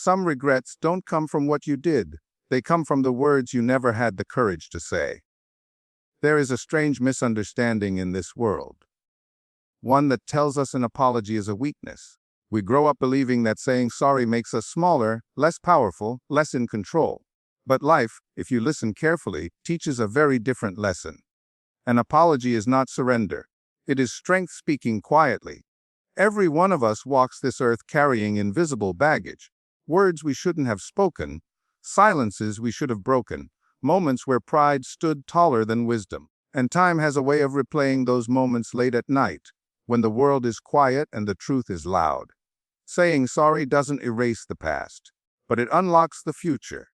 Some regrets don't come from what you did. They come from the words you never had the courage to say. There is a strange misunderstanding in this world. One that tells us an apology is a weakness. We grow up believing that saying sorry makes us smaller, less powerful, less in control. But life, if you listen carefully, teaches a very different lesson. An apology is not surrender. It is strength speaking quietly. Every one of us walks this earth carrying invisible baggage. Words we shouldn't have spoken, silences we should have broken, moments where pride stood taller than wisdom. And time has a way of replaying those moments late at night, when the world is quiet and the truth is loud. Saying sorry doesn't erase the past, but it unlocks the future.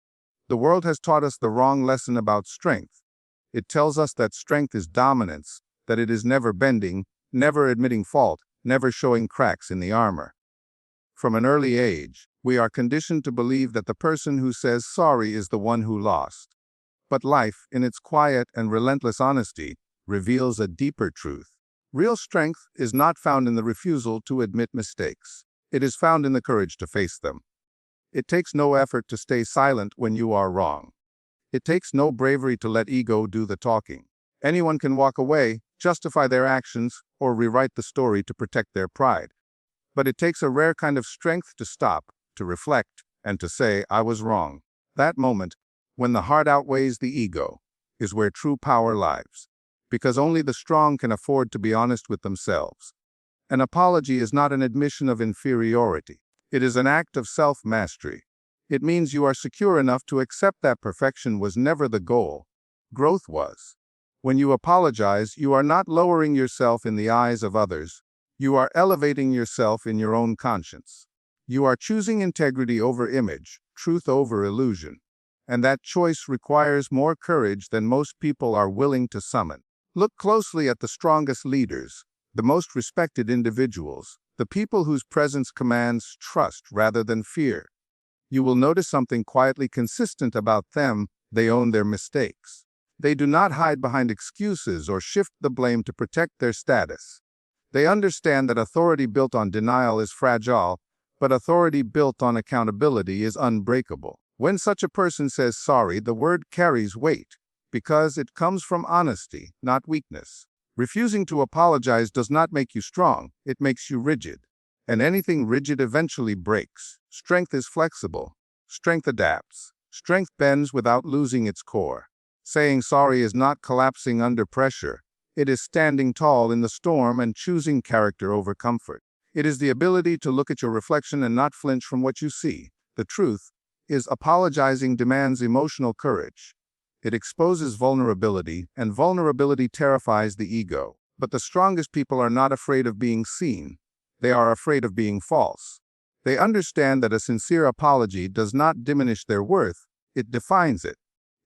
The world has taught us the wrong lesson about strength. It tells us that strength is dominance, that it is never bending, never admitting fault, never showing cracks in the armor. From an early age, we are conditioned to believe that the person who says sorry is the one who lost. But life, in its quiet and relentless honesty, reveals a deeper truth. Real strength is not found in the refusal to admit mistakes. It is found in the courage to face them. It takes no effort to stay silent when you are wrong. It takes no bravery to let ego do the talking. Anyone can walk away, justify their actions, or rewrite the story to protect their pride. But it takes a rare kind of strength to stop, to reflect, and to say, I was wrong. That moment, when the heart outweighs the ego, is where true power lies. Because only the strong can afford to be honest with themselves. An apology is not an admission of inferiority. It is an act of self-mastery. It means you are secure enough to accept that perfection was never the goal. Growth was. When you apologize, you are not lowering yourself in the eyes of others. You are elevating yourself in your own conscience. You are choosing integrity over image, truth over illusion. And that choice requires more courage than most people are willing to summon. Look closely at the strongest leaders, the most respected individuals, the people whose presence commands trust rather than fear. You will notice something quietly consistent about them: they own their mistakes. They do not hide behind excuses or shift the blame to protect their status. They understand that authority built on denial is fragile, but authority built on accountability is unbreakable. When such a person says sorry, the word carries weight, because it comes from honesty, not weakness. Refusing to apologize does not make you strong, it makes you rigid. And anything rigid eventually breaks. Strength is flexible. Strength adapts. Strength bends without losing its core. Saying sorry is not collapsing under pressure. It is standing tall in the storm and choosing character over comfort. It is the ability to look at your reflection and not flinch from what you see. The truth is, apologizing demands emotional courage. It exposes vulnerability, and vulnerability terrifies the ego. But the strongest people are not afraid of being seen. They are afraid of being false. They understand that a sincere apology does not diminish their worth, it defines it.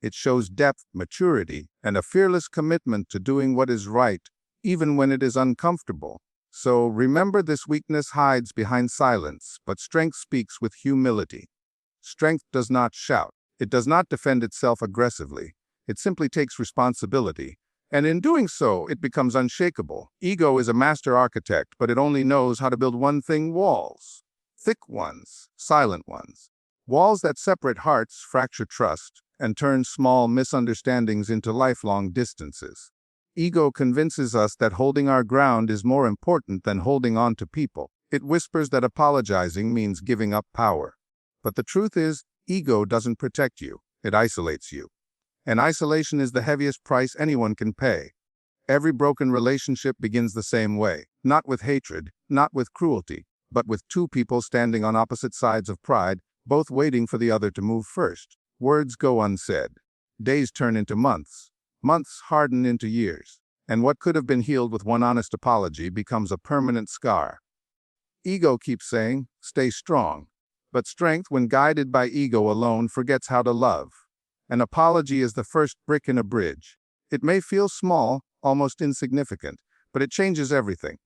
It shows depth, maturity, and a fearless commitment to doing what is right, even when it is uncomfortable. So remember, this weakness hides behind silence, but strength speaks with humility. Strength does not shout. It does not defend itself aggressively. It simply takes responsibility. And in doing so, it becomes unshakable. Ego is a master architect, but it only knows how to build one thing: walls. Thick ones, silent ones. Walls that separate hearts, fracture trust, and turn small misunderstandings into lifelong distances. Ego convinces us that holding our ground is more important than holding on to people. It whispers that apologizing means giving up power. But the truth is, ego doesn't protect you, it isolates you. And isolation is the heaviest price anyone can pay. Every broken relationship begins the same way, not with hatred, not with cruelty, but with two people standing on opposite sides of pride, both waiting for the other to move first. Words go unsaid. Days turn into months. Months harden into years. And what could have been healed with one honest apology becomes a permanent scar. Ego keeps saying, stay strong. But strength, when guided by ego alone, forgets how to love. An apology is the first brick in a bridge. It may feel small, almost insignificant, but it changes everything.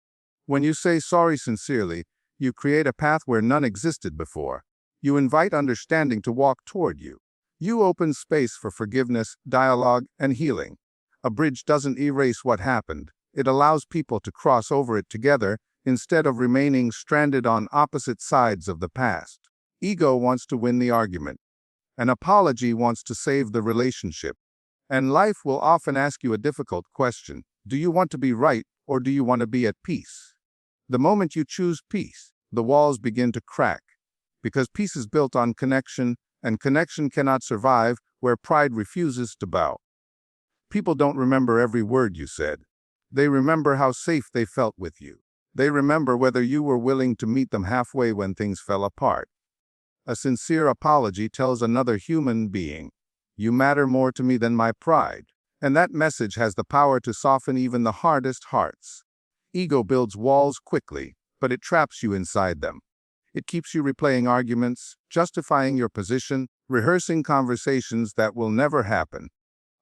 When you say sorry sincerely, you create a path where none existed before. You invite understanding to walk toward you. You open space for forgiveness, dialogue, and healing. A bridge doesn't erase what happened. It allows people to cross over it together instead of remaining stranded on opposite sides of the past. Ego wants to win the argument. An apology wants to save the relationship. And life will often ask you a difficult question. Do you want to be right, or do you want to be at peace? The moment you choose peace, the walls begin to crack. Because peace is built on connection, and connection cannot survive where pride refuses to bow. People don't remember every word you said. They remember how safe they felt with you. They remember whether you were willing to meet them halfway when things fell apart. A sincere apology tells another human being, "You matter more to me than my pride." And that message has the power to soften even the hardest hearts. Ego builds walls quickly, but it traps you inside them. It keeps you replaying arguments, justifying your position, rehearsing conversations that will never happen.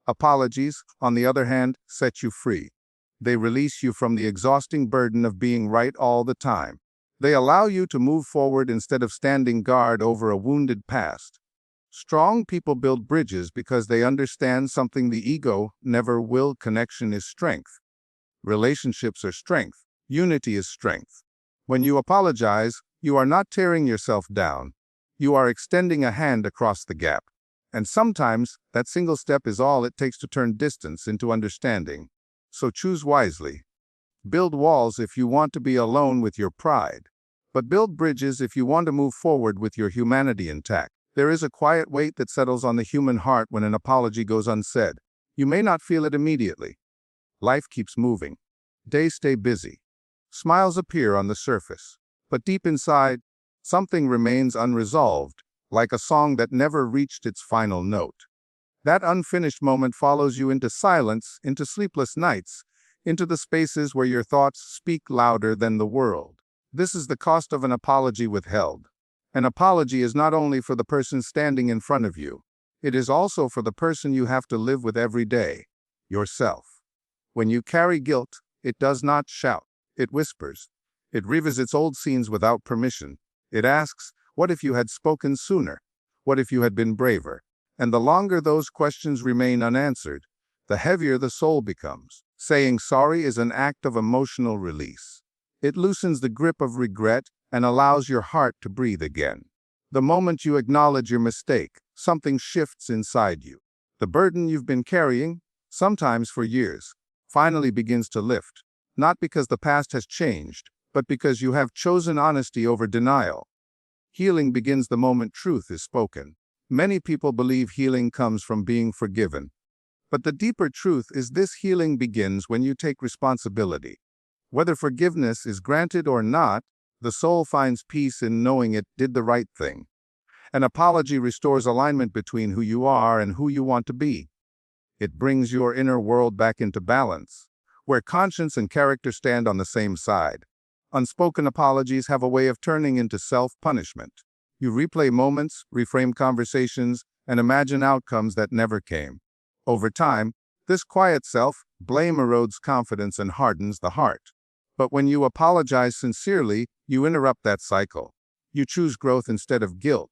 Apologies, on the other hand, set you free. They release you from the exhausting burden of being right all the time. They allow you to move forward instead of standing guard over a wounded past. Strong people build bridges because they understand something the ego never will. Connection is strength. Relationships are strength. Unity is strength. When you apologize, you are not tearing yourself down. You are extending a hand across the gap. And sometimes, that single step is all it takes to turn distance into understanding. So choose wisely. Build walls if you want to be alone with your pride. But build bridges if you want to move forward with your humanity intact. There is a quiet weight that settles on the human heart when an apology goes unsaid. You may not feel it immediately. Life keeps moving. Days stay busy. Smiles appear on the surface. But deep inside, something remains unresolved, like a song that never reached its final note. That unfinished moment follows you into silence, into sleepless nights, into the spaces where your thoughts speak louder than the world. This is the cost of an apology withheld. An apology is not only for the person standing in front of you, it is also for the person you have to live with every day, yourself. When you carry guilt, it does not shout, it whispers. It revisits old scenes without permission. It asks, what if you had spoken sooner? What if you had been braver? And the longer those questions remain unanswered, the heavier the soul becomes. Saying sorry is an act of emotional release. It loosens the grip of regret and allows your heart to breathe again. The moment you acknowledge your mistake, something shifts inside you. The burden you've been carrying, sometimes for years, finally begins to lift. Not because the past has changed, but because you have chosen honesty over denial. Healing begins the moment truth is spoken. Many people believe healing comes from being forgiven. But the deeper truth is this: healing begins when you take responsibility. Whether forgiveness is granted or not, the soul finds peace in knowing it did the right thing. An apology restores alignment between who you are and who you want to be. It brings your inner world back into balance, where conscience and character stand on the same side. Unspoken apologies have a way of turning into self-punishment. You replay moments, reframe conversations, and imagine outcomes that never came. Over time, this quiet self-blame erodes confidence and hardens the heart. But when you apologize sincerely, you interrupt that cycle. You choose growth instead of guilt.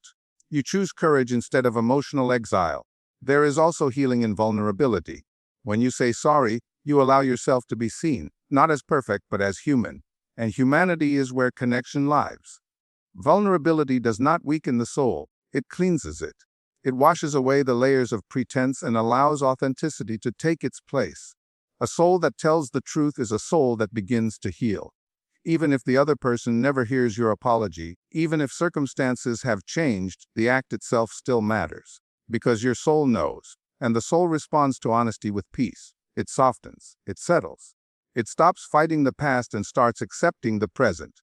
You choose courage instead of emotional exile. There is also healing in vulnerability. When you say sorry, you allow yourself to be seen, not as perfect but as human. And humanity is where connection lives. Vulnerability does not weaken the soul, it cleanses it. It washes away the layers of pretense and allows authenticity to take its place. A soul that tells the truth is a soul that begins to heal. Even if the other person never hears your apology, even if circumstances have changed, the act itself still matters. Because your soul knows, and the soul responds to honesty with peace. It softens, it settles. It stops fighting the past and starts accepting the present.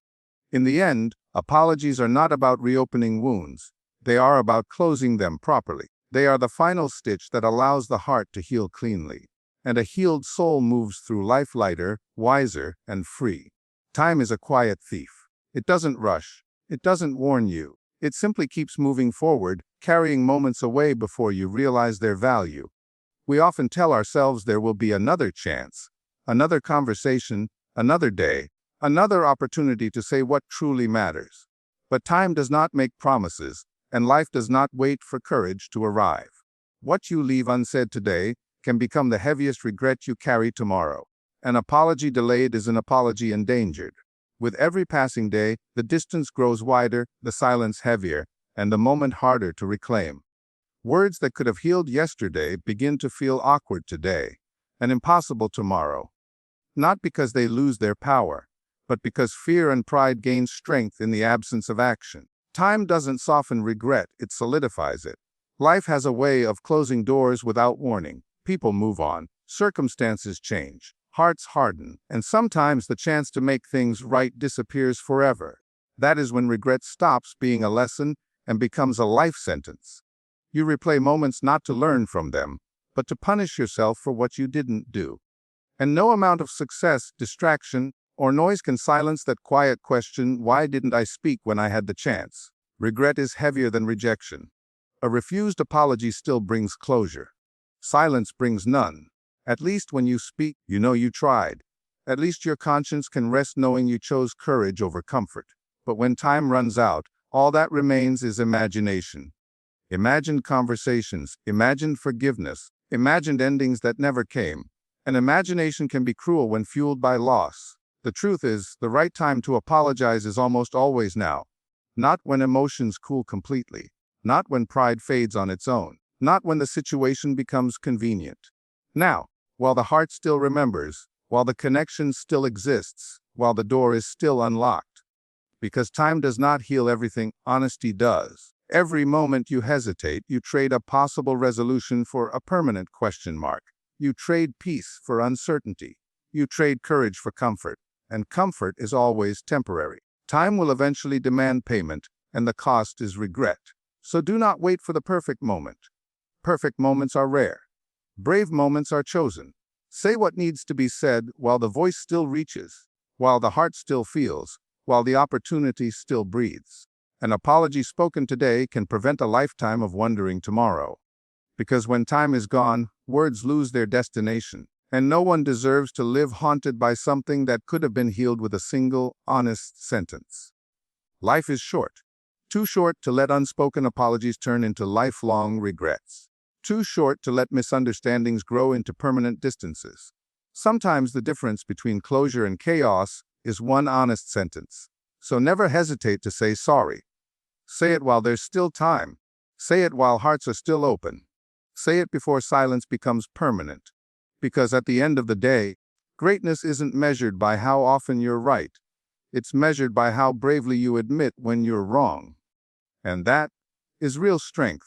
In the end, apologies are not about reopening wounds. They are about closing them properly. They are the final stitch that allows the heart to heal cleanly. And a healed soul moves through life lighter, wiser, and free. Time is a quiet thief. It doesn't rush. It doesn't warn you. It simply keeps moving forward, carrying moments away before you realize their value. We often tell ourselves there will be another chance, another conversation, another day, another opportunity to say what truly matters. But time does not make promises, and life does not wait for courage to arrive. What you leave unsaid today can become the heaviest regret you carry tomorrow. An apology delayed is an apology endangered. With every passing day, the distance grows wider, the silence heavier, and the moment harder to reclaim. Words that could have healed yesterday begin to feel awkward today, and impossible tomorrow. Not because they lose their power, but because fear and pride gain strength in the absence of action. Time doesn't soften regret, it solidifies it. Life has a way of closing doors without warning. People move on, circumstances change, hearts harden, and sometimes the chance to make things right disappears forever. That is when regret stops being a lesson and becomes a life sentence. You replay moments not to learn from them, but to punish yourself for what you didn't do. And no amount of success, distraction, or noise can silence that quiet question, why didn't I speak when I had the chance? Regret is heavier than rejection. A refused apology still brings closure. Silence brings none. At least when you speak, you know you tried. At least your conscience can rest knowing you chose courage over comfort. But when time runs out, all that remains is imagination. Imagined conversations, imagined forgiveness, imagined endings that never came. And imagination can be cruel when fueled by loss. The truth is, the right time to apologize is almost always now. Not when emotions cool completely. Not when pride fades on its own. Not when the situation becomes convenient. Now, while the heart still remembers, while the connection still exists, while the door is still unlocked. Because time does not heal everything, honesty does. Every moment you hesitate, you trade a possible resolution for a permanent question mark. You trade peace for uncertainty. You trade courage for comfort. And comfort is always temporary. Time will eventually demand payment, and the cost is regret. So do not wait for the perfect moment. Perfect moments are rare. Brave moments are chosen. Say what needs to be said while the voice still reaches, while the heart still feels, while the opportunity still breathes. An apology spoken today can prevent a lifetime of wondering tomorrow. Because when time is gone, words lose their destination, and no one deserves to live haunted by something that could have been healed with a single, honest sentence. Life is short. Too short to let unspoken apologies turn into lifelong regrets. Too short to let misunderstandings grow into permanent distances. Sometimes the difference between closure and chaos is one honest sentence. So never hesitate to say sorry. Say it while there's still time. Say it while hearts are still open. Say it before silence becomes permanent. Because at the end of the day, greatness isn't measured by how often you're right. It's measured by how bravely you admit when you're wrong. And that is real strength.